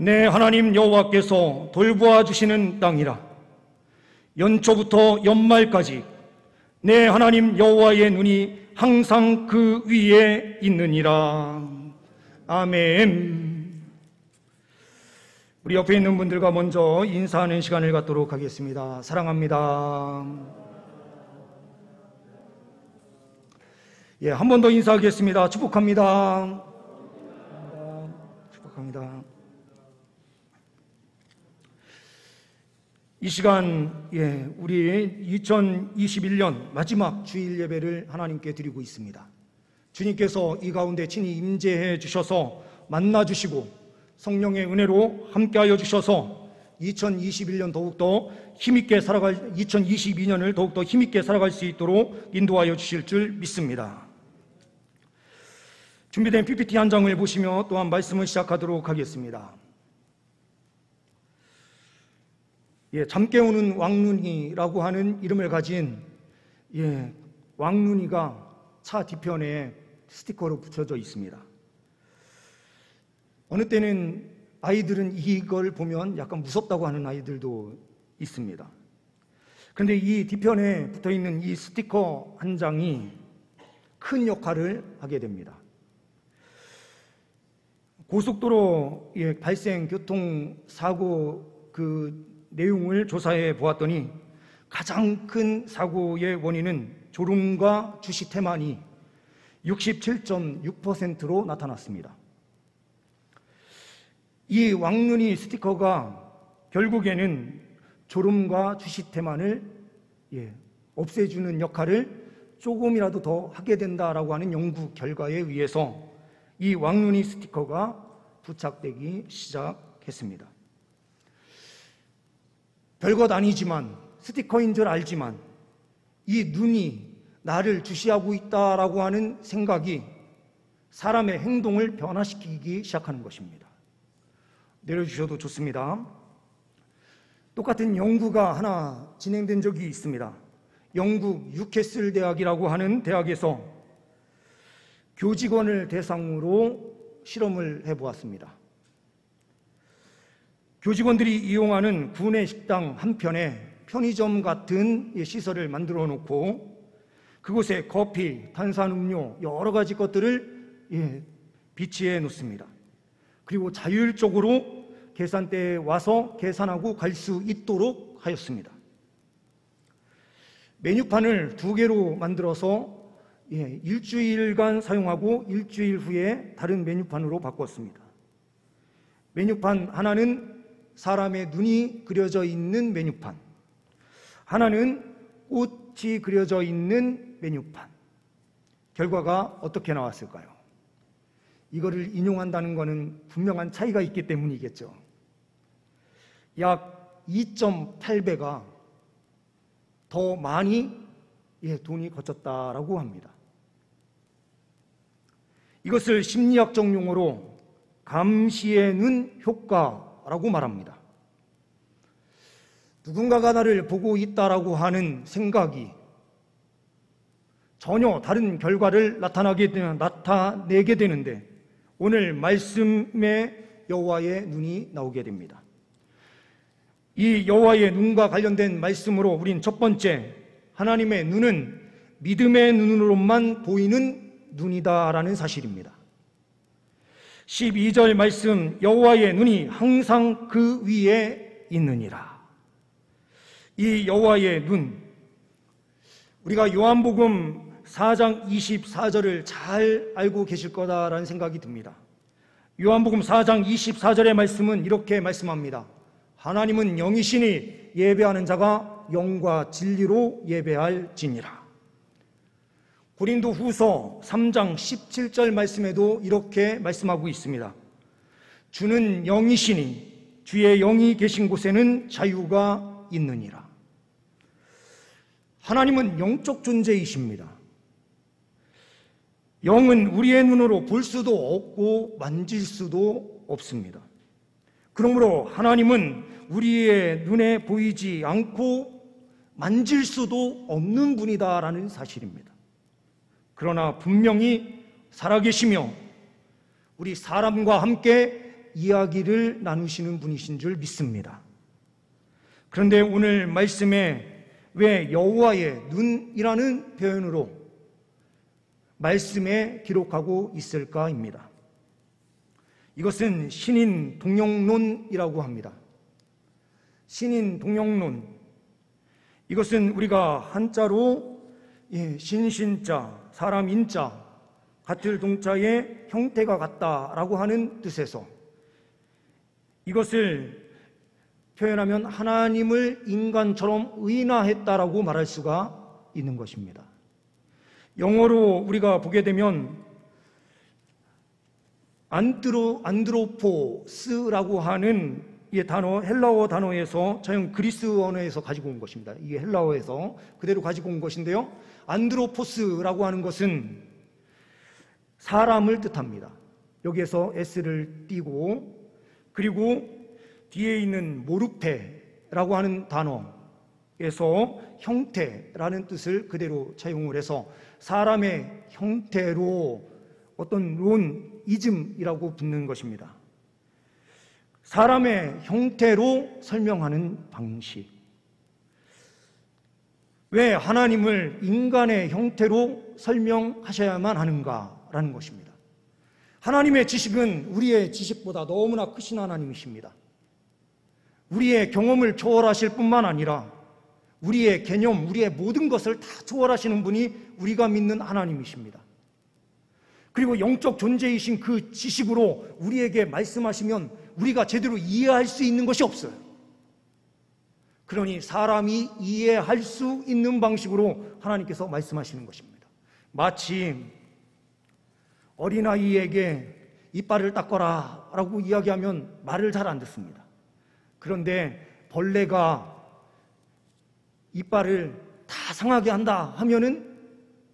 내 하나님 여호와께서 돌보아 주시는 땅이라. 연초부터 연말까지 내 하나님 여호와의 눈이 항상 그 위에 있느니라. 아멘. 우리 옆에 있는 분들과 먼저 인사하는 시간을 갖도록 하겠습니다. 사랑합니다. 한 번 더 인사하겠습니다. 축복합니다. 축복합니다. 이 시간 우리 2021년 마지막 주일 예배를 하나님께 드리고 있습니다. 주님께서 이 가운데 친히 임재해 주셔서 만나 주시고 성령의 은혜로 함께하여 주셔서 2022년을 더욱더 힘있게 살아갈 수 있도록 인도하여 주실 줄 믿습니다. 준비된 PPT 한 장을 보시며 또한 말씀을 시작하도록 하겠습니다. 잠 깨우는 왕눈이라고 하는 이름을 가진 왕눈이가 차 뒤편에 스티커로 붙여져 있습니다. 어느 때는 아이들은 이걸 보면 약간 무섭다고 하는 아이들도 있습니다. 그런데 이 뒤편에 붙어있는 이 스티커 한 장이 큰 역할을 하게 됩니다. 고속도로에 발생 교통사고 그 내용을 조사해 보았더니 가장 큰 사고의 원인은 졸음과 주시 태만이 67.6%로 나타났습니다. 이 왕눈이 스티커가 결국에는 졸음과 주시 태만을 없애주는 역할을 조금이라도 더 하게 된다라고 하는 연구 결과에 의해서 이 왕눈이 스티커가 부착되기 시작했습니다. 별것 아니지만, 스티커인 줄 알지만 이 눈이 나를 주시하고 있다라고 하는 생각이 사람의 행동을 변화시키기 시작하는 것입니다. 내려주셔도 좋습니다. 똑같은 연구가 하나 진행된 적이 있습니다. 영국 뉴캐슬 대학이라고 하는 대학에서 교직원을 대상으로 실험을 해보았습니다. 교직원들이 이용하는 구내 식당 한편에 편의점 같은 시설을 만들어 놓고 그곳에 커피, 탄산음료, 여러 가지 것들을 비치해 놓습니다. 그리고 자율적으로 계산대에 와서 계산하고 갈 수 있도록 하였습니다. 메뉴판을 2개로 만들어서 일주일간 사용하고 일주일 후에 다른 메뉴판으로 바꿨습니다. 메뉴판 하나는 사람의 눈이 그려져 있는 메뉴판, 하나는 꽃이 그려져 있는 메뉴판. 결과가 어떻게 나왔을까요? 이거를 인용한다는 것은 분명한 차이가 있기 때문이겠죠. 약 2.8배가 더 많이 돈이 거쳤다라고 합니다. 이것을 심리학적 용어로 감시의 눈 효과라고 말합니다. 누군가가 나를 보고 있다라고 하는 생각이 전혀 다른 결과를 나타내게 되는데 오늘 말씀에 여호와의 눈이 나오게 됩니다. 이 여호와의 눈과 관련된 말씀으로 우린 첫 번째, 하나님의 눈은 믿음의 눈으로만 보이는 눈이다라는 사실입니다. 12절 말씀, 여호와의 눈이 항상 그 위에 있느니라. 이 여호와의 눈, 우리가 요한복음 4장 24절을 잘 알고 계실 거다라는 생각이 듭니다. 요한복음 4장 24절의 말씀은 이렇게 말씀합니다. 하나님은 영이시니 예배하는 자가 영과 진리로 예배할지니라. 고린도후서 3장 17절 말씀에도 이렇게 말씀하고 있습니다. 주는 영이시니 주의 영이 계신 곳에는 자유가 있느니라. 하나님은 영적 존재이십니다. 영은 우리의 눈으로 볼 수도 없고 만질 수도 없습니다. 그러므로 하나님은 우리의 눈에 보이지 않고 만질 수도 없는 분이다라는 사실입니다. 그러나 분명히 살아계시며 우리 사람과 함께 이야기를 나누시는 분이신 줄 믿습니다. 그런데 오늘 말씀에 왜 여호와의 눈이라는 표현으로 말씀에 기록하고 있을까입니다. 이것은 신인 동영론이라고 합니다. 신인 동영론, 이것은 우리가 한자로 신신자, 사람 인자, 같을 동자의 형태가 같다라고 하는 뜻에서 이것을 표현하면 하나님을 인간처럼 의인화했다라고 말할 수가 있는 것입니다. 영어로 우리가 보게 되면 안드로포스라고 하는 이 단어, 헬라어 단어에서 자연 그리스 언어에서 가지고 온 것입니다. 이게 헬라어에서 그대로 가지고 온 것인데요, 안드로포스라고 하는 것은 사람을 뜻합니다. 여기에서 S를 띄고, 그리고 뒤에 있는 모르페라고 하는 단어에서 형태라는 뜻을 그대로 차용을 해서 사람의 형태로 어떤 론이즘이라고 붙는 것입니다. 사람의 형태로 설명하는 방식. 왜 하나님을 인간의 형태로 설명하셔야만 하는가라는 것입니다. 하나님의 지식은 우리의 지식보다 너무나 크신 하나님이십니다. 우리의 경험을 초월하실 뿐만 아니라 우리의 개념, 우리의 모든 것을 다 초월하시는 분이 우리가 믿는 하나님이십니다. 그리고 영적 존재이신 그 지식으로 우리에게 말씀하시면 우리가 제대로 이해할 수 있는 것이 없어요. 그러니 사람이 이해할 수 있는 방식으로 하나님께서 말씀하시는 것입니다. 마치 어린아이에게 이빨을 닦아라 라고 이야기하면 말을 잘 안 듣습니다. 그런데 벌레가 이빨을 다 상하게 한다 하면은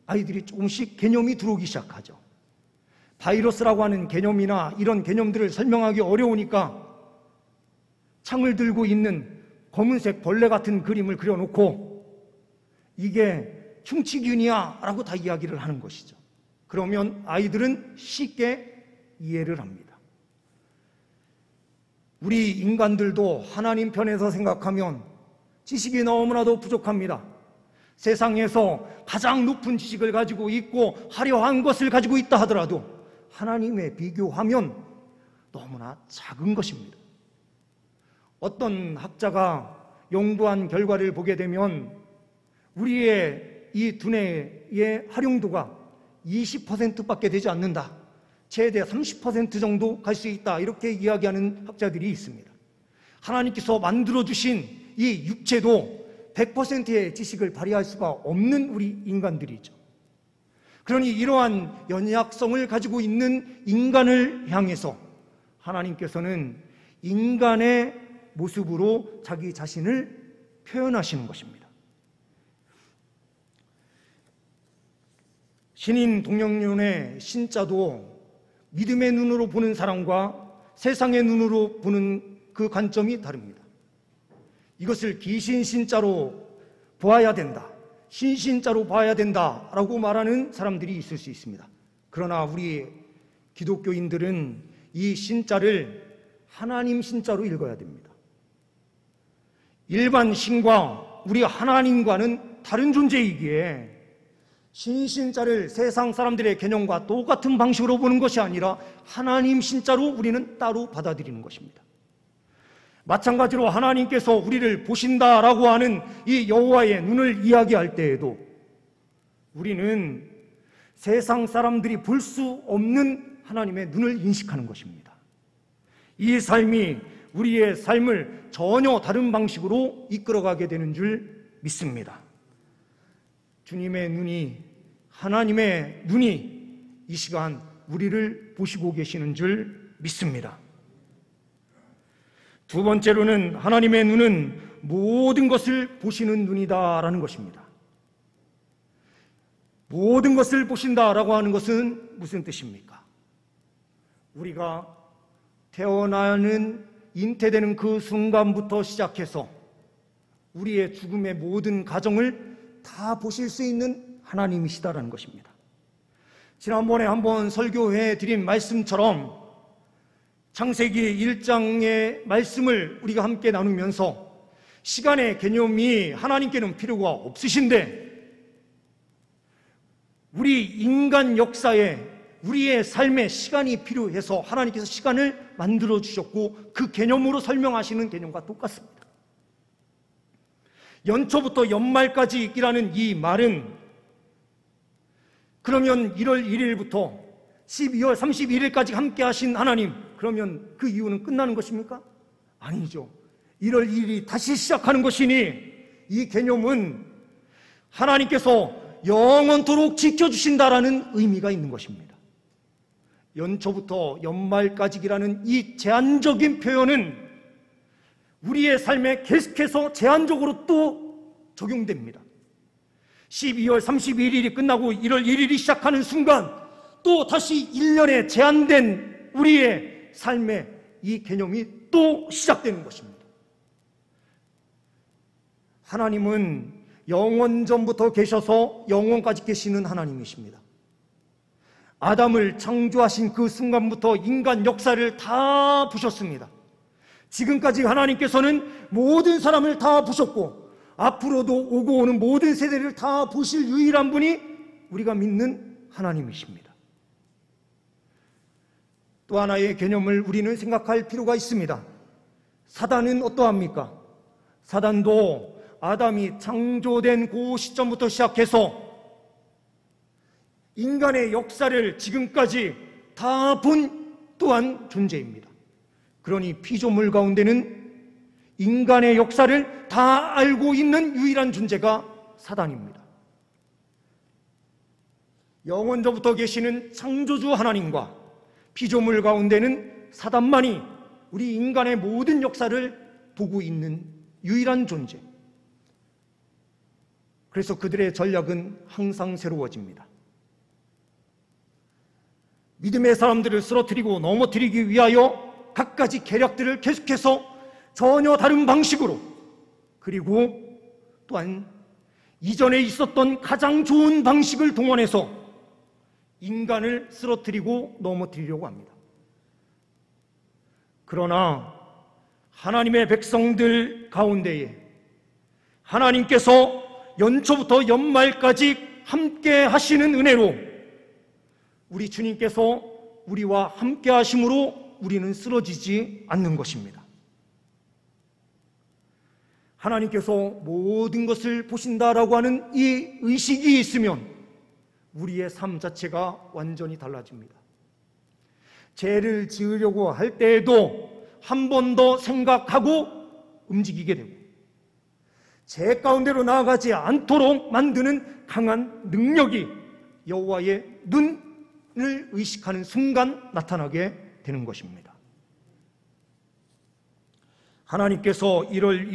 아이들이 조금씩 개념이 들어오기 시작하죠. 바이러스라고 하는 개념이나 이런 개념들을 설명하기 어려우니까 창을 들고 있는 검은색 벌레 같은 그림을 그려놓고 이게 충치균이야 라고 다 이야기를 하는 것이죠. 그러면 아이들은 쉽게 이해를 합니다. 우리 인간들도 하나님 편에서 생각하면 지식이 너무나도 부족합니다. 세상에서 가장 높은 지식을 가지고 있고 화려한 것을 가지고 있다 하더라도 하나님에 비교하면 너무나 작은 것입니다. 어떤 학자가 연구한 결과를 보게 되면 우리의 이 두뇌의 활용도가 20%밖에 되지 않는다, 최대 30% 정도 갈 수 있다, 이렇게 이야기하는 학자들이 있습니다. 하나님께서 만들어주신 이 육체도 100%의 지식을 발휘할 수가 없는 우리 인간들이죠. 그러니 이러한 연약성을 가지고 있는 인간을 향해서 하나님께서는 인간의 모습으로 자기 자신을 표현하시는 것입니다. 신인 동영론의 신자도 믿음의 눈으로 보는 사람과 세상의 눈으로 보는 그 관점이 다릅니다. 이것을 기신신자로 보아야 된다, 신신자로 봐야 된다라고 말하는 사람들이 있을 수 있습니다. 그러나 우리 기독교인들은 이 신자를 하나님 신자로 읽어야 됩니다. 일반 신과 우리 하나님과는 다른 존재이기에 신신자를 세상 사람들의 개념과 똑같은 방식으로 보는 것이 아니라 하나님 신자로 우리는 따로 받아들이는 것입니다. 마찬가지로 하나님께서 우리를 보신다라고 하는 이 여호와의 눈을 이야기할 때에도 우리는 세상 사람들이 볼 수 없는 하나님의 눈을 인식하는 것입니다. 이 삶이 우리의 삶을 전혀 다른 방식으로 이끌어가게 되는 줄 믿습니다. 주님의 눈이, 하나님의 눈이 이 시간 우리를 보시고 계시는 줄 믿습니다. 두 번째로는 하나님의 눈은 모든 것을 보시는 눈이다라는 것입니다. 모든 것을 보신다라고 하는 것은 무슨 뜻입니까? 우리가 태어나는, 잉태되는 그 순간부터 시작해서 우리의 죽음의 모든 과정을 다 보실 수 있는 하나님이시다라는 것입니다. 지난번에 한번 설교해 드린 말씀처럼 창세기 1장의 말씀을 우리가 함께 나누면서 시간의 개념이 하나님께는 필요가 없으신데 우리 인간 역사에 우리의 삶에 시간이 필요해서 하나님께서 시간을 만들어 주셨고 그 개념으로 설명하시는 개념과 똑같습니다. 연초부터 연말까지라는 이 말은 그러면 1월 1일부터 12월 31일까지 함께 하신 하나님, 그러면 그 이유는 끝나는 것입니까? 아니죠. 1월 1일이 다시 시작하는 것이니 이 개념은 하나님께서 영원토록 지켜주신다라는 의미가 있는 것입니다. 연초부터 연말까지라는 이 제한적인 표현은 우리의 삶에 계속해서 제한적으로 또 적용됩니다. 12월 31일이 끝나고 1월 1일이 시작하는 순간 또 다시 1년에 제한된 우리의 삶에 이 개념이 또 시작되는 것입니다. 하나님은 영원전부터 계셔서 영원까지 계시는 하나님이십니다. 아담을 창조하신 그 순간부터 인간 역사를 다 보셨습니다. 지금까지 하나님께서는 모든 사람을 다 보셨고 앞으로도 오고 오는 모든 세대를 다 보실 유일한 분이 우리가 믿는 하나님이십니다. 또 하나의 개념을 우리는 생각할 필요가 있습니다. 사단은 어떠합니까? 사단도 아담이 창조된 그 시점부터 시작해서 인간의 역사를 지금까지 다 본 또한 존재입니다. 그러니 피조물 가운데는 인간의 역사를 다 알고 있는 유일한 존재가 사단입니다. 영원전부터 계시는 창조주 하나님과 피조물 가운데는 사단만이 우리 인간의 모든 역사를 보고 있는 유일한 존재. 그래서 그들의 전략은 항상 새로워집니다. 믿음의 사람들을 쓰러뜨리고 넘어뜨리기 위하여 갖가지 계략들을 계속해서 전혀 다른 방식으로, 그리고 또한 이전에 있었던 가장 좋은 방식을 동원해서 인간을 쓰러뜨리고 넘어뜨리려고 합니다. 그러나 하나님의 백성들 가운데에 하나님께서 연초부터 연말까지 함께 하시는 은혜로 우리 주님께서 우리와 함께 하심으로 우리는 쓰러지지 않는 것입니다. 하나님께서 모든 것을 보신다라고 하는 이 의식이 있으면 우리의 삶 자체가 완전히 달라집니다. 죄를 지으려고 할 때에도 한 번 더 생각하고 움직이게 되고 죄 가운데로 나아가지 않도록 만드는 강한 능력이 여호와의 눈을 의식하는 순간 나타나게 되는 것입니다. 하나님께서 1월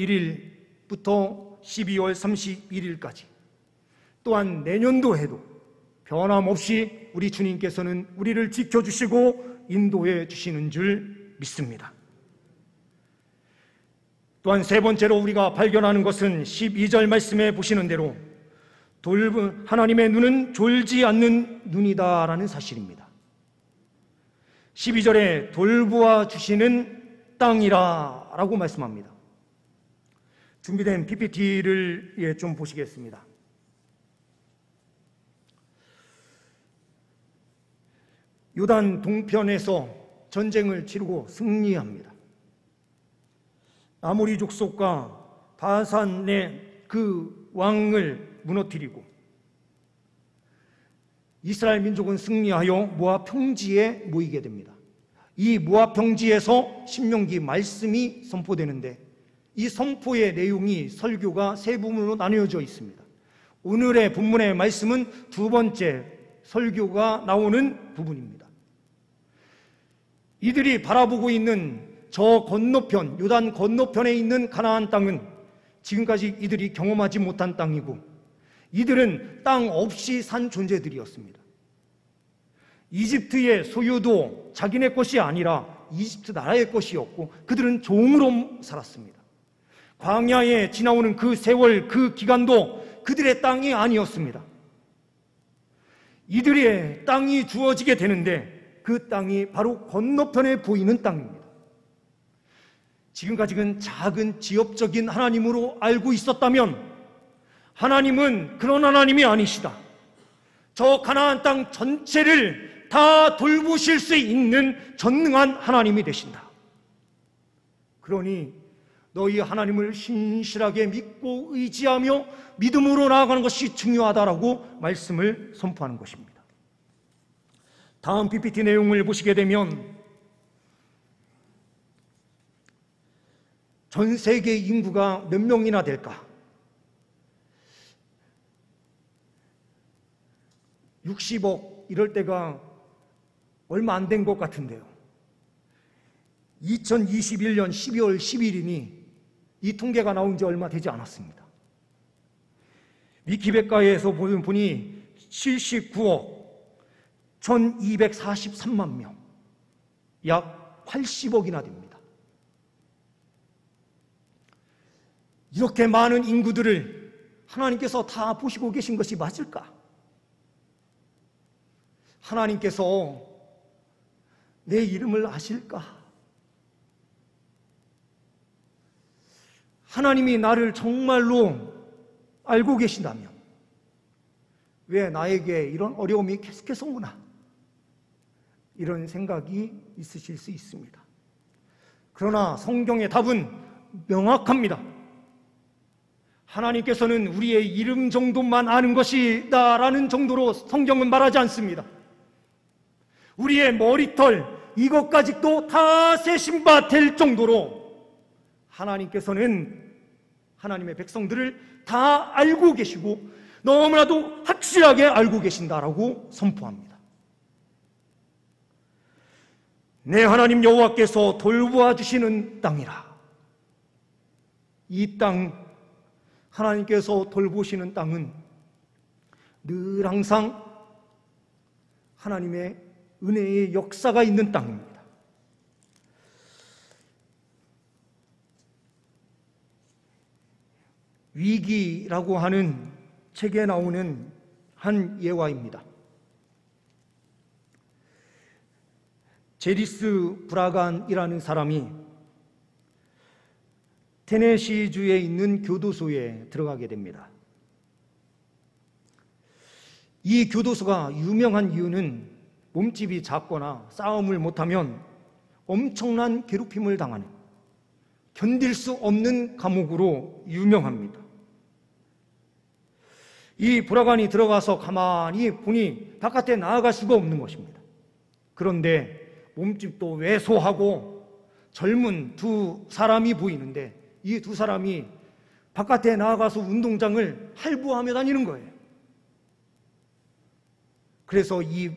1일부터 12월 31일까지 또한 내년도에도 변함없이 우리 주님께서는 우리를 지켜주시고 인도해 주시는 줄 믿습니다. 또한 세 번째로 우리가 발견하는 것은 12절 말씀에 보시는 대로 하나님의 눈은 졸지 않는 눈이다라는 사실입니다. 12절에 돌보아 주시는 땅이라 라고 말씀합니다. 준비된 PPT를 좀 보시겠습니다. 요단 동편에서 전쟁을 치르고 승리합니다. 아모리 족속과 바산의 그 왕을 무너뜨리고 이스라엘 민족은 승리하여 모압 평지에 모이게 됩니다. 이 모압 평지에서 신명기 말씀이 선포되는데 이 선포의 내용이 설교가 세 부분으로 나뉘어져 있습니다. 오늘의 본문의 말씀은 두 번째 설교가 나오는 부분입니다. 이들이 바라보고 있는 저 건너편, 요단 건너편에 있는 가나안 땅은 지금까지 이들이 경험하지 못한 땅이고 이들은 땅 없이 산 존재들이었습니다. 이집트의 소유도 자기네 것이 아니라 이집트 나라의 것이었고 그들은 종으로 살았습니다. 광야에 지나오는 그 세월, 그 기간도 그들의 땅이 아니었습니다. 이들의 땅이 주어지게 되는데 그 땅이 바로 건너편에 보이는 땅입니다. 지금까지는 작은 지역적인 하나님으로 알고 있었다면 하나님은 그런 하나님이 아니시다. 저 가나안 땅 전체를 다 돌보실 수 있는 전능한 하나님이 되신다. 그러니 너희 하나님을 신실하게 믿고 의지하며 믿음으로 나아가는 것이 중요하다라고 말씀을 선포하는 것입니다. 다음 PPT 내용을 보시게 되면 전 세계 인구가 몇 명이나 될까? 60억 이럴 때가 얼마 안 된 것 같은데요. 2021년 12월 10일이니 이 통계가 나온 지 얼마 되지 않았습니다. 위키백과에서 보니 79억 1243만 명, 약 80억이나 됩니다. 이렇게 많은 인구들을 하나님께서 다 보시고 계신 것이 맞을까? 하나님께서 내 이름을 아실까? 하나님이 나를 정말로 알고 계신다면 왜 나에게 이런 어려움이 계속해서 오나? 이런 생각이 있으실 수 있습니다. 그러나 성경의 답은 명확합니다. 하나님께서는 우리의 이름 정도만 아는 것이다라는 정도로 성경은 말하지 않습니다. 우리의 머리털 이것까지도 다 세신 바 될 정도로 하나님께서는 하나님의 백성들을 다 알고 계시고 너무나도 확실하게 알고 계신다라고 선포합니다. 내 하나님 여호와께서 돌보아 주시는 땅이라. 이 땅, 하나님께서 돌보시는 땅은 늘 항상 하나님의 은혜의 역사가 있는 땅입니다. 위기라고 하는 책에 나오는 한 예화입니다. 제리스 브라간이라는 사람이 테네시주에 있는 교도소에 들어가게 됩니다. 이 교도소가 유명한 이유는 몸집이 작거나 싸움을 못하면 엄청난 괴롭힘을 당하는 견딜 수 없는 감옥으로 유명합니다. 이 브라간이 들어가서 가만히 보니 바깥에 나아갈 수가 없는 것입니다. 그런데 몸집도 왜소하고 젊은 두 사람이 보이는데 이 두 사람이 바깥에 나아가서 운동장을 할부하며 다니는 거예요. 그래서 이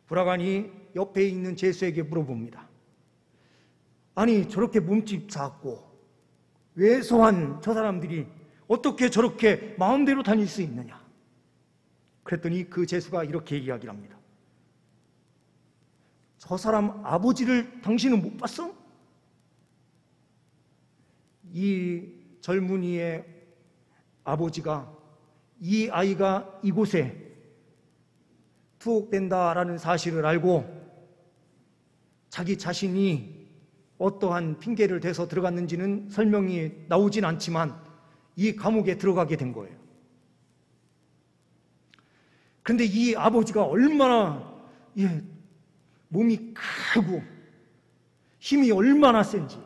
브라간이 옆에 있는 제수에게 물어봅니다. 아니, 저렇게 몸집 작고 왜소한 저 사람들이 어떻게 저렇게 마음대로 다닐 수 있느냐? 그랬더니 그 제수가 이렇게 이야기를 합니다. 저 사람 아버지를 당신은 못 봤어? 이 젊은이의 아버지가 이 아이가 이곳에 투옥된다라는 사실을 알고 자기 자신이 어떠한 핑계를 대서 들어갔는지는 설명이 나오진 않지만 이 감옥에 들어가게 된 거예요. 그런데 이 아버지가 얼마나 몸이 크고 힘이 얼마나 센지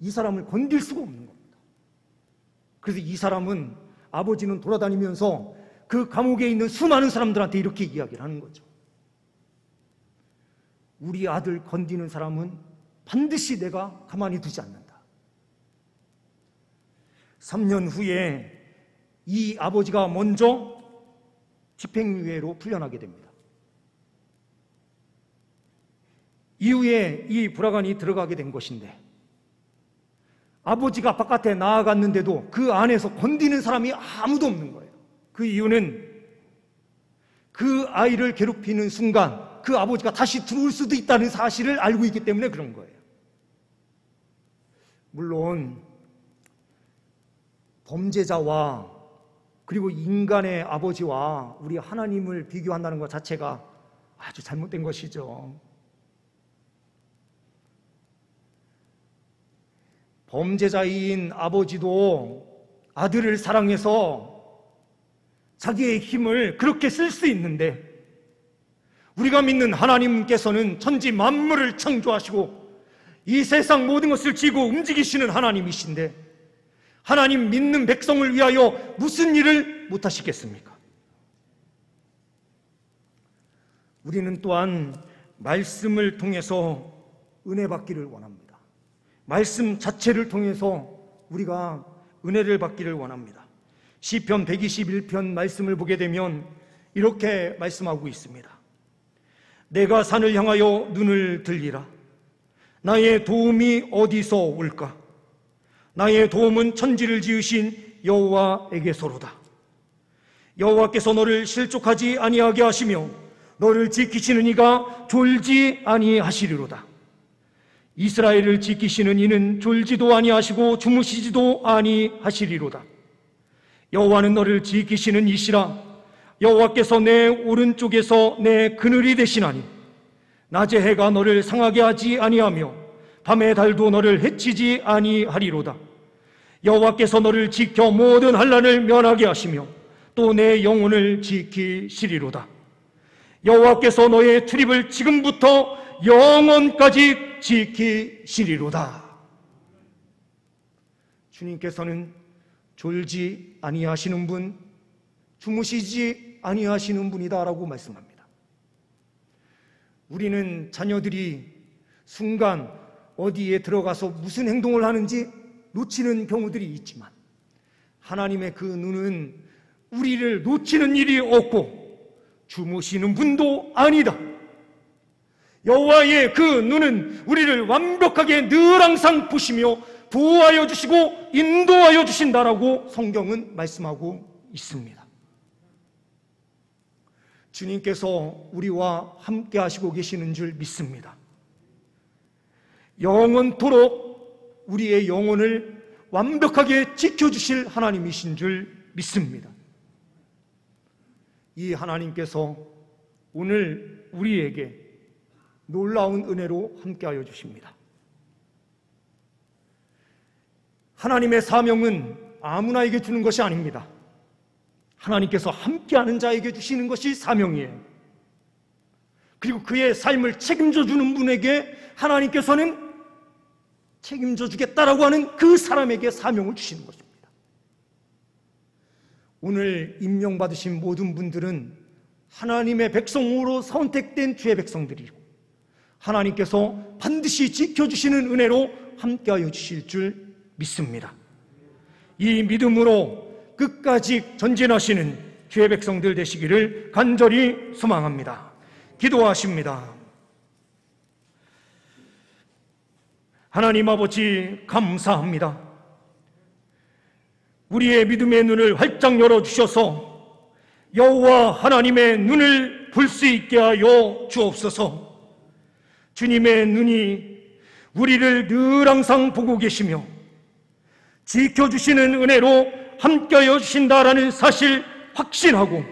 이 사람을 건들 수가 없는 겁니다. 그래서 이 사람은 아버지는 돌아다니면서 그 감옥에 있는 수많은 사람들한테 이렇게 이야기를 하는 거죠. 우리 아들 건드는 사람은 반드시 내가 가만히 두지 않는다. 3년 후에 이 아버지가 먼저 집행유예로 풀려나게 됩니다. 이후에 이 브라간이 들어가게 된 것인데 아버지가 바깥에 나아갔는데도 그 안에서 건드는 사람이 아무도 없는 거예요. 그 이유는 그 아이를 괴롭히는 순간 그 아버지가 다시 들어올 수도 있다는 사실을 알고 있기 때문에 그런 거예요. 물론 범죄자와 그리고 인간의 아버지와 우리 하나님을 비교한다는 것 자체가 아주 잘못된 것이죠. 범죄자인 아버지도 아들을 사랑해서 자기의 힘을 그렇게 쓸 수 있는데, 우리가 믿는 하나님께서는 천지 만물을 창조하시고 이 세상 모든 것을 지고 움직이시는 하나님이신데, 하나님 믿는 백성을 위하여 무슨 일을 못하시겠습니까? 우리는 또한 말씀을 통해서 은혜 받기를 원합니다. 말씀 자체를 통해서 우리가 은혜를 받기를 원합니다. 시편 121편 말씀을 보게 되면 이렇게 말씀하고 있습니다. 내가 산을 향하여 눈을 들리라. 나의 도움이 어디서 올까? 나의 도움은 천지를 지으신 여호와에게서로다. 여호와께서 너를 실족하지 아니하게 하시며 너를 지키시는 이가 졸지 아니하시리로다. 이스라엘을 지키시는 이는 졸지도 아니하시고 주무시지도 아니하시리로다. 여호와는 너를 지키시는 이시라. 여호와께서 내 오른쪽에서 내 그늘이 되시나니 낮의 해가 너를 상하게 하지 아니하며 밤의 달도 너를 해치지 아니하리로다. 여호와께서 너를 지켜 모든 환난을 면하게 하시며 또 내 영혼을 지키시리로다. 여호와께서 너의 출입을 지금부터 영원까지 지키시리로다. 주님께서는 졸지 아니하시는 분, 주무시지 아니하시는 분이다라고 말씀합니다. 우리는 자녀들이 순간 어디에 들어가서 무슨 행동을 하는지 놓치는 경우들이 있지만, 하나님의 그 눈은 우리를 놓치는 일이 없고 주무시는 분도 아니다. 여호와의 그 눈은 우리를 완벽하게 늘 항상 보시며 보호하여 주시고 인도하여 주신다라고 성경은 말씀하고 있습니다. 주님께서 우리와 함께 하시고 계시는 줄 믿습니다. 영원토록 우리의 영혼을 완벽하게 지켜주실 하나님이신 줄 믿습니다. 이 하나님께서 오늘 우리에게 놀라운 은혜로 함께하여 주십니다. 하나님의 사명은 아무나에게 주는 것이 아닙니다. 하나님께서 함께하는 자에게 주시는 것이 사명이에요. 그리고 그의 삶을 책임져 주는 분에게 하나님께서는 책임져 주겠다라고 하는 그 사람에게 사명을 주시는 것입니다. 오늘 임명받으신 모든 분들은 하나님의 백성으로 선택된 주의 백성들이고, 하나님께서 반드시 지켜주시는 은혜로 함께하여 주실 줄 믿습니다. 이 믿음으로 끝까지 전진하시는 주의 백성들 되시기를 간절히 소망합니다. 기도하십니다. 하나님 아버지, 감사합니다. 우리의 믿음의 눈을 활짝 열어주셔서 여호와 하나님의 눈을 볼 수 있게 하여 주옵소서. 주님의 눈이 우리를 늘 항상 보고 계시며 지켜주시는 은혜로 함께하여 주신다라는 사실 확신하고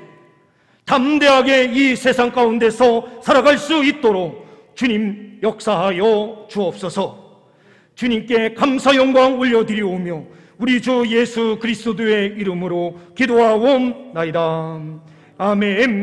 담대하게 이 세상 가운데서 살아갈 수 있도록 주님 역사하여 주옵소서. 주님께 감사 영광 올려드리오며 우리 주 예수 그리스도의 이름으로 기도하옵나이다. 아멘.